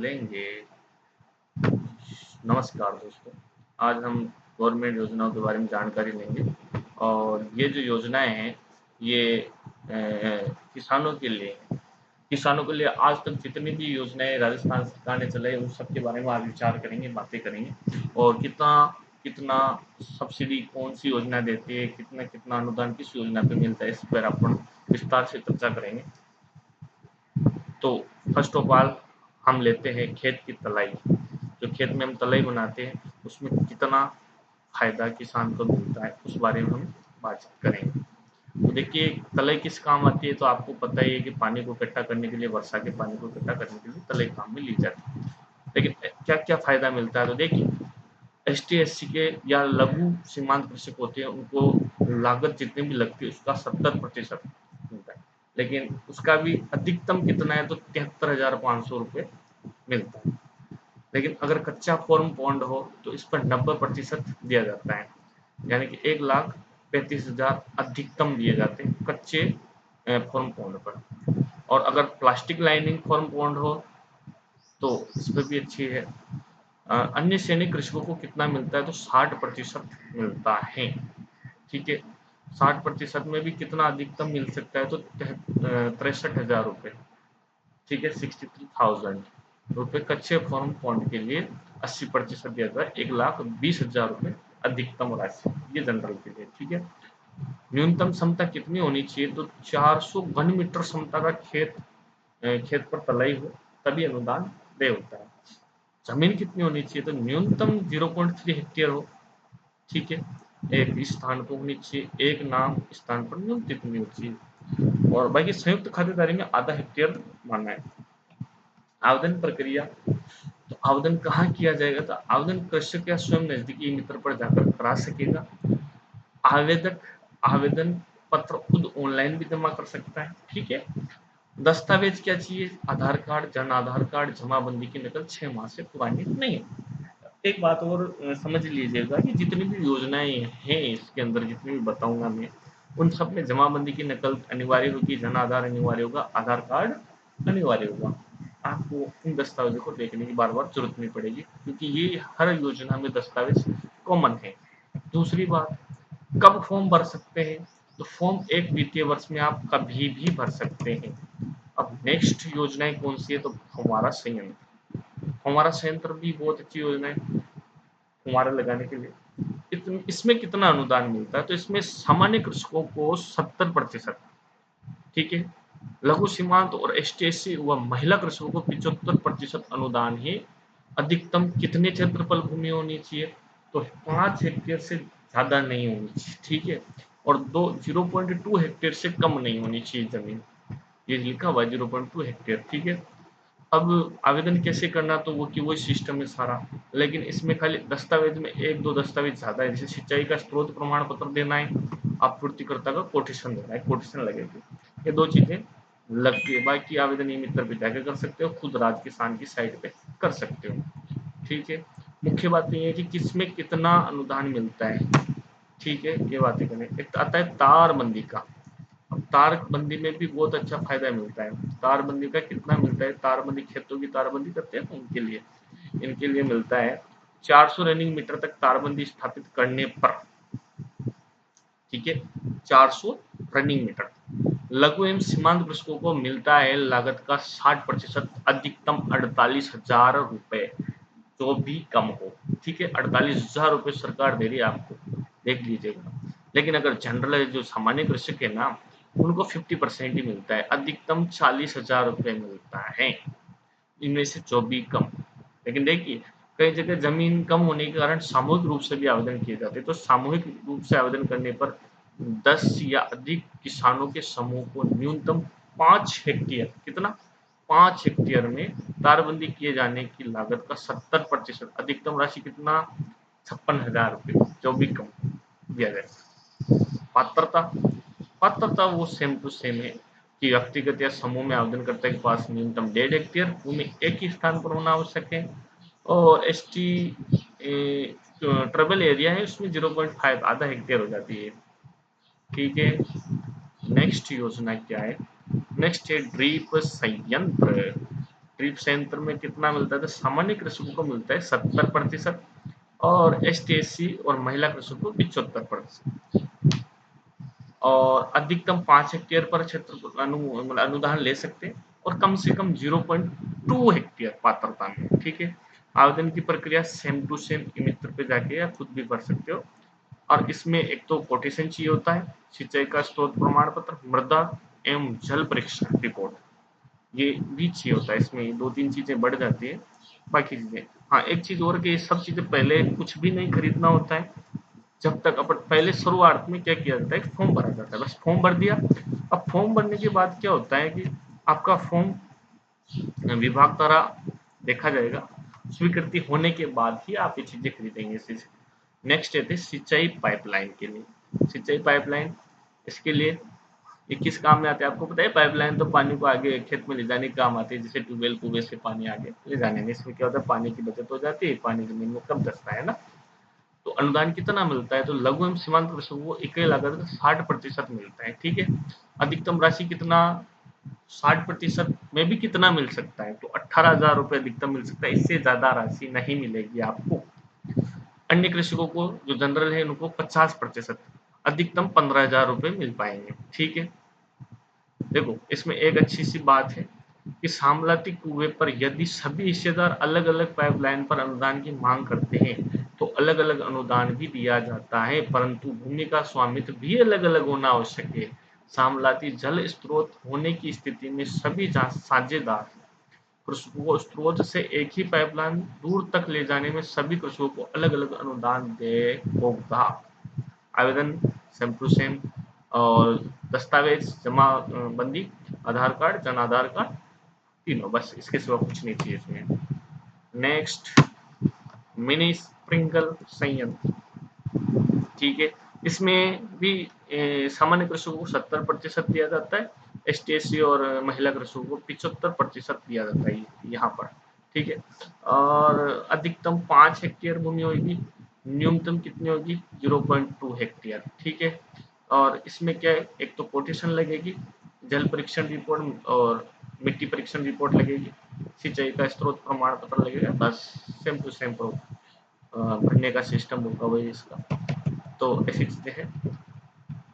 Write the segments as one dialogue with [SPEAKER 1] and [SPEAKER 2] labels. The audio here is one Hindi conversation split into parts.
[SPEAKER 1] लेंगे। नमस्कार दोस्तों, आज हम गवर्नमेंट योजनाओं के बारे में जानकारी लेंगे और ये जो योजनाएं हैं ये किसानों के लिए हैं। किसानों के लिए आज तक जितनी भी योजनाएं राजस्थान सरकार ने चलाई उन सब के बारे में आज विचार करेंगे, बातें करेंगे और कितना कितना सब्सिडी कौन सी योजना देती है, कितना कितना अनुदान किस योजना पे मिलता है, इस पर अपन विस्तार से चर्चा करेंगे। तो फर्स्ट ऑफ ऑल हम लेते हैं खेत की तलाई। जो खेत में हम तलाई बनाते हैं उसमें कितना फायदा किसान को मिलता है उस बारे में हम बातचीत करेंगे। तो देखिए, तलाई किस काम आती है तो आपको पता ही है कि पानी को इकट्ठा करने के लिए, वर्षा के पानी को इकट्ठा करने के लिए तलाई काम में ली जाती है। लेकिन क्या क्या फायदा मिलता है तो देखिए, एस टी एस सी के या लघु सीमांत कृषक होते हैं उनको लागत जितनी भी लगती है उसका 70% मिलता है। लेकिन उसका भी अधिकतम कितना है तो 73,500 रुपये मिलता है। लेकिन अगर कच्चा फॉर्म पॉन्ड हो तो इस पर 90% दिया जाता है, यानी कि 1,35,000 अधिकतम दिए जाते हैं कच्चे फॉर्म पॉन्ड पर। और अगर प्लास्टिक लाइनिंग फॉर्म पॉन्ड हो तो इस पर भी अच्छी है। अन्य श्रेणी कृषकों को कितना मिलता है तो 60% मिलता है। ठीक है, 60% में भी कितना अधिकतम मिल सकता है तो 63,000 रुपये। ठीक है, 63,000 रुपये कच्चे फॉर्म पॉन्ड के लिए 80% दिया जाता है, 1,20,000 रुपये अधिकतम राशि, ये जनरल के लिए। ठीक है, न्यूनतम क्षमता कितनी होनी चाहिए तो 400 घन मीटर क्षमता का खेत पर तलाई हो तभी अनुदान दे होता है। जमीन कितनी होनी चाहिए तो न्यूनतम 0.3 हेक्टेयर हो। ठीक है, एक स्थान पर होनी चाहिए, एक नाम स्थान पर न्यूनतम कितनी होनी चाहिए, और बाकी संयुक्त खातेदारी में आधा हेक्टेयर मानना है। आवेदन प्रक्रिया, तो आवेदन कहाँ किया जाएगा तो आवेदन कृषक या स्वयं नजदीकी मित्र पर जाकर करा सकेगा। आवेदक आवेदन पत्र खुद ऑनलाइन भी जमा कर सकता है। ठीक है, दस्तावेज क्या चाहिए, आधार कार्ड, जन आधार कार्ड, जमाबंदी की नकल 6 माह से पुरानी नहीं है। एक बात और समझ लीजिएगा कि जितनी भी योजनाएं हैं इसके अंदर, जितनी भी बताऊंगा मैं, उन सब में जमाबंदी की नकल अनिवार्य होगी, जन आधार अनिवार्य होगा, आधार कार्ड अनिवार्य होगा। आपको इन दस्तावेजों को देखने की बार बार जरूरत नहीं पड़ेगी क्योंकि ये हर योजना में दस्तावेज कॉमन है। दूसरी बात, कब फॉर्म भर सकते हैं तो फॉर्म एक वित्तीय वर्ष में आप कभी भी भर सकते हैं। अब नेक्स्ट योजनाएं कौन सी है तो हमारा संयंत्र। हमारा संयंत्र भी बहुत अच्छी योजना है फुहारा लगाने के लिए। इसमें कितना अनुदान मिलता है तो इसमें सामान्य कृषकों को 70%, ठीक है, लघु सीमांत और एस टी एस सी व महिला कृषकों को 75% अनुदान है। अधिकतम कितने क्षेत्रफल भूमि होनी चाहिए तो 5 हेक्टेयर से ज्यादा नहीं होनी चाहिए। ठीक है, और 0.2 हेक्टेयर से कम नहीं होनी चाहिए जमीन, ये लिखा हुआ है 0.2 हेक्टेयर। ठीक है, अब आवेदन कैसे करना तो वो कि वही सिस्टम है सारा, लेकिन इसमें खाली दस्तावेज में एक दो दस्तावेज ज्यादा है, जैसे सिंचाई का स्रोत प्रमाण पत्र देना है, आपूर्तिकर्ता का कोटेशन देना है, कोटेशन लगेगी, ये दो चीजें लगती है। बाकी आवेदन ई मित्र पे जाकर कर सकते हो, खुद राज किसान की साइट पे कर सकते हो। ठीक है, मुख्य बात ये है कि किसमें कितना अनुदान मिलता है। ठीक है, ये बातें करें। एक आता है तारबंदी का। अब तारबंदी में भी बहुत अच्छा फायदा मिलता है। तारबंदी का कितना मिलता है, तारबंदी खेतों की तारबंदी करते हैं इनके लिए मिलता है 400 रनिंग मीटर तक तारबंदी स्थापित करने पर। ठीक है, 400 रनिंग मीटर। लघु एवं सीमांत कृषकों को मिलता है लागत का 60%, अधिकतम 48,000 रुपए, जो भी कम हो। ठीक है, 48,000 रुपए सरकार दे रही है आपको, देख लीजिएगा। लेकिन अगर जनरल जो सामान्य कृषक है ना, उनको 50% ही मिलता है, अधिकतम 40,000 रुपये मिलता है, इनमें से जो भी कम। लेकिन देखिए, कई जगह जमीन कम होने के कारण सामूहिक रूप से भी आवेदन किए जाते हैं, तो सामूहिक रूप से आवेदन करने पर 10 या अधिक किसानों के समूह को न्यूनतम 5 हेक्टेयर, कितना, 5 हेक्टेयर में तारबंदी किए जाने की लागत का 70%, अधिकतम राशि कितना, 56,000 रुपये, जो भी कम दिया जाए। पात्रता, पात्रता वो सेम टू सेम है कि व्यक्तिगत या समूह में आवेदनकर्ता के पास न्यूनतम 1.5 हेक्टेयर भूमि एक ही स्थान पर होना आवश्यक है, और एस टी ट्राइबल एरिया है उसमें 0.5 आधा हेक्टेयर हो जाती है। ठीक है, नेक्स्ट योजना क्या है, नेक्स्ट है ड्रीप संयंत्र। ड्रिप संयंत्र में कितना मिलता है, तो सामान्य कृषकों को मिलता है 70% और ST/SC और महिला कृषकों को 75%। और अधिकतम 5 हेक्टेयर पर क्षेत्र अनुदान ले सकते हैं और कम से कम 0.2 हेक्टेयर पात्रता में। ठीक है, आवेदन की प्रक्रिया सेम टू सेम ई मित्र पे जाके या खुद भी भर सकते हो। और इसमें एक तो कोटेशन चाहिए होता है, सिंचाई का स्रोत प्रमाण पत्र, मृदा एवं जल परीक्षण रिपोर्ट, ये भी चाहिए होता है। इसमें 2-3 चीजें बढ़ जाती है, बाकी चीजें हाँ एक चीज और कि सब चीजें पहले कुछ भी नहीं खरीदना होता है। जब तक अपन पहले शुरुआत में क्या किया जाता है, फॉर्म भरा जाता है, बस फॉर्म भर दिया। अब फॉर्म भरने के बाद क्या होता है कि आपका फॉर्म विभाग द्वारा देखा जाएगा, स्वीकृति होने के बाद ही आप ये चीजें खरीदेंगे। नेक्स्ट है सिंचाई पाइपलाइन के लिए। सिंचाई पाइपलाइन इसके लिए ये किस काम में आते हैं आपको पता है? पाइपलाइन तो पानी को आगे खेत में ले जाने के काम आती है, जैसे ट्यूबवेल कुएं से पानी आगे ले जाने में। इसमें क्या होता है, पानी की बचत हो जाती है, पानी जमीन में कम धंसता है ना। तो अनुदान कितना मिलता है, तो लघु एवं सीमांत कृषकों को इकाई लागत का 60% मिलता है। ठीक है, अधिकतम राशि कितना, 60% में भी कितना मिल सकता है, तो 18,000 रुपए अधिकतम मिल सकता है, इससे ज्यादा राशि नहीं मिलेगी आपको। अन्य कृषकों को जो जनरल है उनको 50%, अधिकतम 15,000 रुपए मिल पाएंगे। ठीक है, देखो इसमें एक अच्छी सी बात है कि सामलाती कुएं पर यदि सभी हिस्सेदार अलग अलग पाइपलाइन पर अनुदान की मांग करते हैं तो अलग अलग अनुदान भी दिया जाता है, परंतु भूमि का स्वामित्व भी अलग अलग होना आवश्यक है। सामलाती जल स्रोत होने की स्थिति में सभी साझेदार कृषकों को स्रोत से एक ही पाइपलाइन दूर तक ले जाने में सभी कृषकों को अलग अलग अनुदान दे होगा। आवेदन सेम टू सेम और दस्तावेज जमा बंदी, आधार कार्ड, जन आधार कार्ड, तीनों, बस इसके सिवा कुछ नहीं चाहिए इसमें। नेक्स्ट, मिनी स्प्रिंकल संयंत्र। ठीक है, इसमें भी सामान्य कृषकों को 70% दिया जाता है, ST/SC और महिला कृषकों को 75% दिया जाता है यहाँ पर। ठीक है, और अधिकतम 5 हेक्टेयर भूमि होगी, न्यूनतम कितनी होगी, 0.2 हेक्टेयर। ठीक है, और इसमें क्या है, एक तो कोटेशन लगेगी, जल परीक्षण रिपोर्ट और मिट्टी परीक्षण रिपोर्ट लगेगी, सिंचाई का स्रोत प्रमाण पत्र लगेगा, बस सेम टू सेम भरने का सिस्टम होगा वही इसका। तो ऐसी चीजें हैं।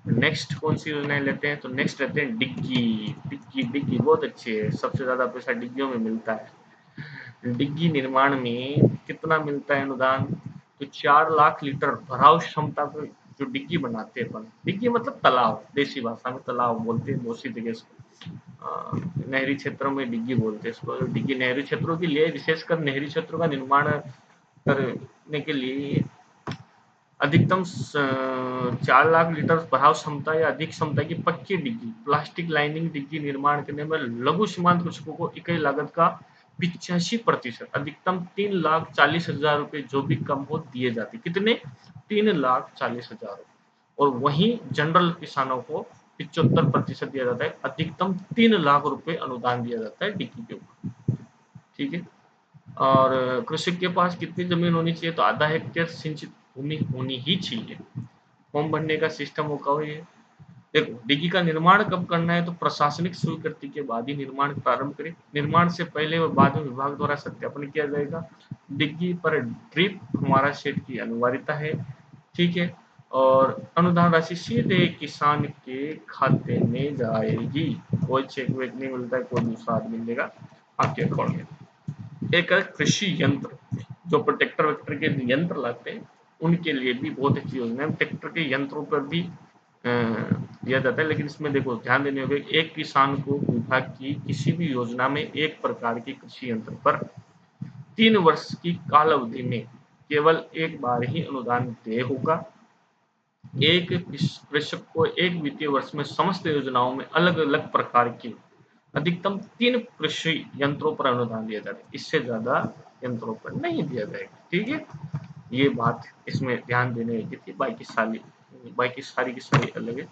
[SPEAKER 1] नेक्स्ट कौन सी योजनाएं लेते हैं, तो नेक्स्ट लेते हैं डिग्गी। डिग्गी डिग्गी बहुत अच्छी है, सबसे ज्यादा पैसा डिग्गियों में मिलता है। डिग्गी निर्माण में कितना मिलता है अनुदान, तो 4 लाख लीटर भराव क्षमता को जो डिग्गी बनाते हैं अपन, डिग्गी मतलब तालाब, देसी भाषा में तालाब बोलते हैं बहुत सी जगह इसको, नहरी क्षेत्रों में डिग्गी बोलते हैं इसको। डिग्गी नहरी क्षेत्रों के लिए, विशेषकर नहरी क्षेत्रों का निर्माण करने के लिए अधिकतम 4 लाख लीटर भराव क्षमता या अधिक क्षमता की पक्की डिग्गी प्लास्टिक लाइनिंग डिग्गी निर्माण करने में लघु सीमांत कृषकों को इकाई लागत का 85%, अधिकतम 3,40,000 रुपए जो भी कम हो दिए जाते। कितने, 3,40,000 रुपए। और वहीं जनरल किसानों को 75% दिया जाता है, अधिकतम 3 लाख रुपए अनुदान दिया जाता है डिग्गी के ऊपर। ठीक है, और कृषक के पास कितनी जमीन होनी चाहिए, तो आधा हेक्टेयर सिंचित भूमि होनी ही चाहिए। फॉर्म भरने का सिस्टम होगा वो ये। देखो डिग्गी का निर्माण कब करना है, तो प्रशासनिक स्वीकृति के बाद ही निर्माण प्रारंभ करें। निर्माण से पहले व बाद में विभाग द्वारा सत्यापन किया जाएगा। डिग्गी पर ड्रिप हमारा सेट की अनिवार्यता है। ठीक है, और अनुदान राशि सीधे किसान के खाते में जाएगी, कोई चेक वेक नहीं मिलता है, कोई दूसरा आदमी मिलेगा आपके अकाउंट में। एक है कृषि यंत्र, जो ट्रैक्टर वैक्टर के यंत्र लाते हैं उनके लिए भी बहुत अच्छी योजना है। ट्रैक्टर के यंत्रों पर भी दिया जाता है, लेकिन इसमें देखो ध्यान देने होगा, एक किसान को विभाग की किसी भी योजना में एक प्रकार के कृषि यंत्र पर 3 वर्ष की काल अवधि में केवल एक बार ही अनुदान देय होगा। एक कृषक को एक वित्तीय वर्ष में समस्त योजनाओं में अलग अलग प्रकार की अधिकतम 3 कृषि यंत्रों पर अनुदान दिया जाता है, इससे ज्यादा यंत्रों पर नहीं दिया जाएगा। ठीक है, ये बात इसमें ध्यान देने की थी, बाकी सारी की सारी अलग है।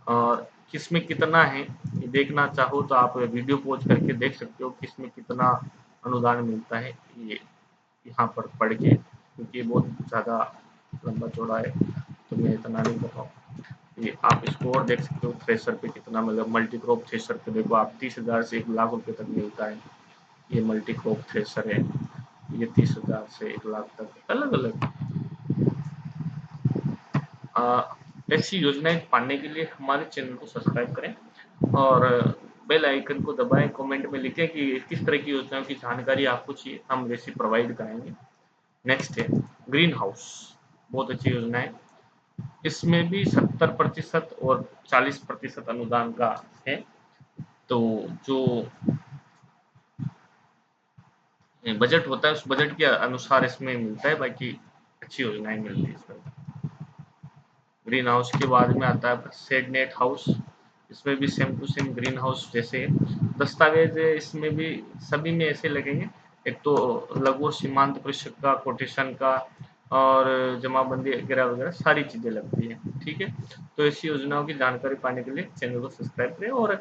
[SPEAKER 1] और किसमें कितना है ये देखना चाहो तो आप वीडियो पॉज करके देख सकते हो किसमें कितना अनुदान मिलता है, ये यहाँ पर पढ़ के, क्योंकि ये बहुत ज़्यादा लंबा चौड़ा है तो मैं इतना नहीं बताऊँ। ये आप इसको और देख सकते हो, थ्रेसर पे कितना, मतलब मल्टी क्रॉप थ्रेसर पे देखो आप 30,000 से 1 लाख रुपए तक मिलता है। ये मल्टी क्रॉप थ्रेशर है, ये 30,000 से 1 लाख तक अलग-अलग। ऐसी योजनाएं पाने के लिए हमारे चैनल को सब्सक्राइब करें और बेल आइकन को दबाएं। कमेंट में लिखें कि किस तरह की योजनाओं की जानकारी आपको चाहिए, हम वैसी प्रोवाइड कराएंगे। नेक्स्ट है ग्रीन हाउस, बहुत अच्छी योजना है। इसमें भी 70% और 40% अनुदान का है। तो जो बजट होता है उस बजट के अनुसार इसमें मिलता है, बाकी अच्छी योजनाएं मिल रही है इसमें। ग्रीन हाउस के बाद में आता है शेड नेट हाउस, इसमें भी same to same green house जैसे है। दस्तावेज इसमें भी सभी में ऐसे लगेंगे, एक तो लघु और सीमांत कृषक का, कोटेशन का और जमाबंदी वगैरह वगैरह सारी चीजें लगती हैं। ठीक है, तो ऐसी योजनाओं की जानकारी पाने के लिए चैनल को सब्सक्राइब करें और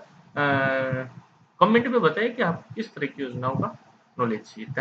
[SPEAKER 1] कमेंट में बताइए कि आप किस तरह की योजनाओं का नॉलेज चाहिए।